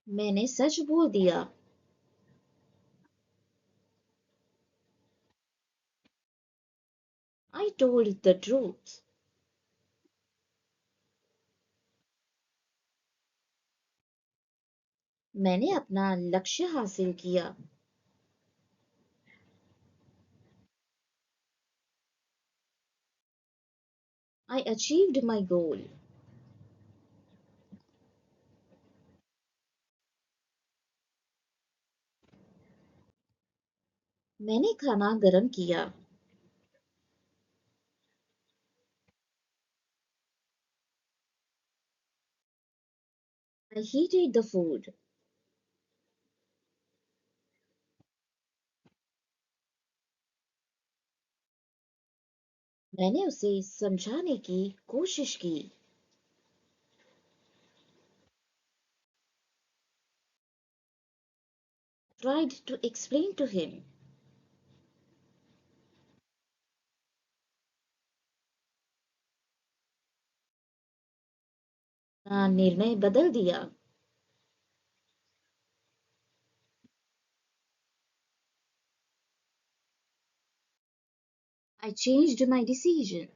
मैंने सच बोल दिया। I told the truth. मैंने अपना लक्ष्य हासिल किया। I achieved my goal. मैंने खाना गर्म किया। I heated the food. मैंने उसे समझाने की कोशिश की। Tried to explain to him. निर्णय बदल दिया। I changed my decision.